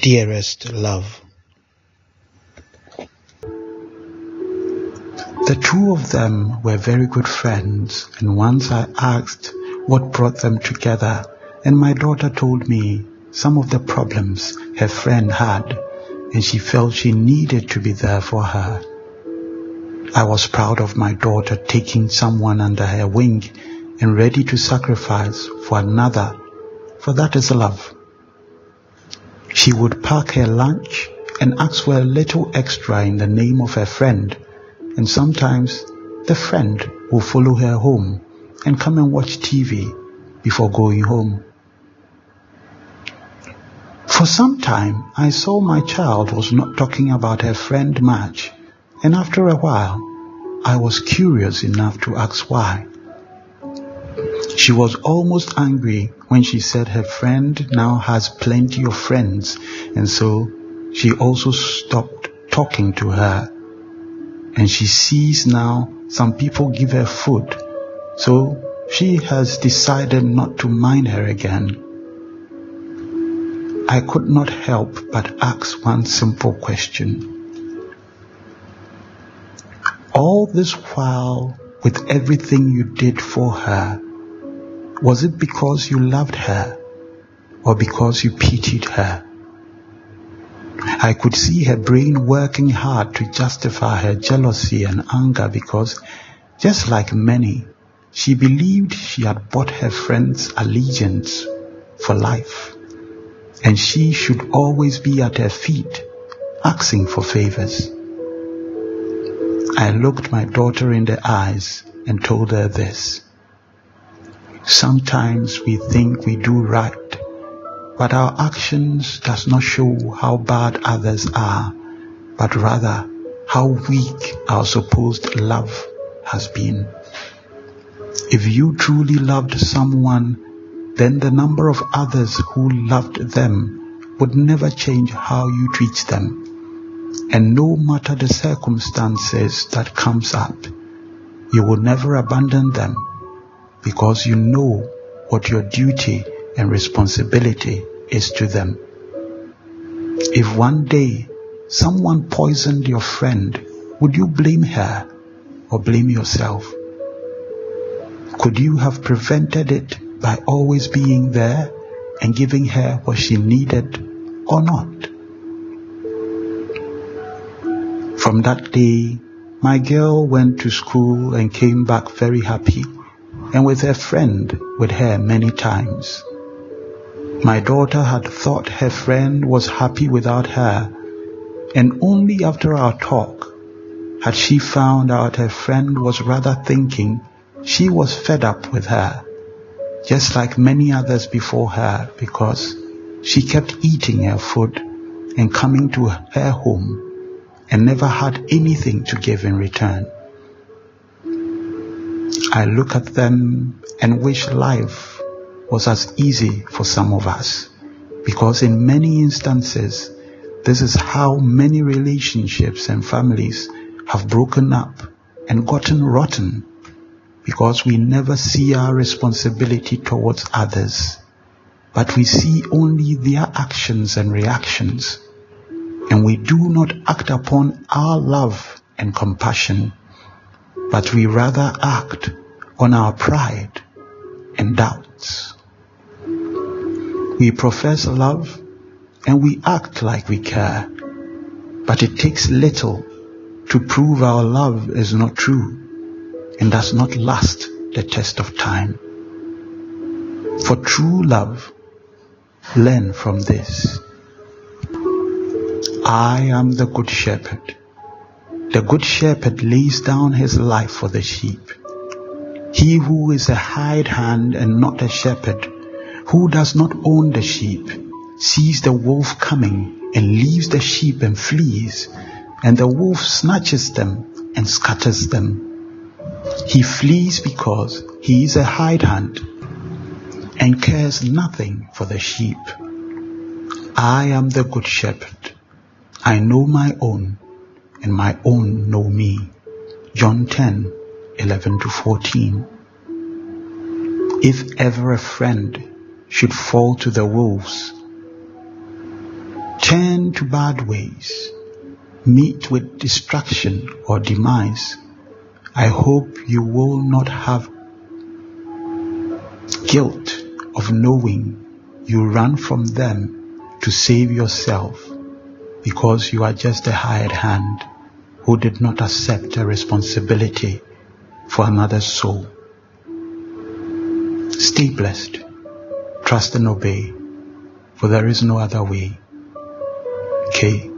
Dearest love. The two of them were very good friends, and once I asked what brought them together, and my daughter told me some of the problems her friend had, and she felt she needed to be there for her. I was proud of my daughter taking someone under her wing and ready to sacrifice for another, for that is love. She would pack her lunch and ask for a little extra in the name of her friend, and sometimes the friend will follow her home and come and watch TV before going home. For some time, I saw my child was not talking about her friend much, and after a while, I was curious enough to ask why. She was almost angry when she said her friend now has plenty of friends, and so she also stopped talking to her. And she sees now some people give her food, so she has decided not to mind her again. I could not help but ask one simple question. All this while, with everything you did for her, was it because you loved her or because you pitied her? I could see her brain working hard to justify her jealousy and anger because, just like many, she believed she had bought her friend's allegiance for life, and she should always be at her feet, asking for favors. I looked my daughter in the eyes and told her this. Sometimes we think we do right, but our actions does not show how bad others are, but rather how weak our supposed love has been. If you truly loved someone, then the number of others who loved them would never change how you treat them. And no matter the circumstances that comes up, you will never abandon them because you know what your duty and responsibility is to them. If one day someone poisoned your friend, would you blame her or blame yourself? Could you have prevented it by always being there and giving her what she needed or not? From that day, my girl went to school and came back very happy, and with her friend with her many times. My daughter had thought her friend was happy without her, and only after our talk had she found out her friend was rather thinking she was fed up with her, just like many others before her, because she kept eating her food and coming to her home and never had anything to give in return. I look at them and wish life was as easy for some of us, because in many instances, this is how many relationships and families have broken up and gotten rotten, because we never see our responsibility towards others, but we see only their actions and reactions, and we do not act upon our love and compassion, but we rather act on our pride and doubts. We profess love and we act like we care, but it takes little to prove our love is not true and does not last the test of time. For true love, learn from this. I am the good shepherd. The good shepherd lays down his life for the sheep. He who is a hired hand and not a shepherd, who does not own the sheep, sees the wolf coming and leaves the sheep and flees, and the wolf snatches them and scatters them. He flees because he is a hired hand and cares nothing for the sheep. I am the good shepherd. I know my own, and my own know me. John 10:11-14. If ever a friend should fall to the wolves, turn to bad ways, meet with destruction or demise, I hope you will not have guilt of knowing you ran from them to save yourself because you are just a hired hand who did not accept a responsibility for another's soul. Stay blessed, trust and obey, for there is no other way. Okay?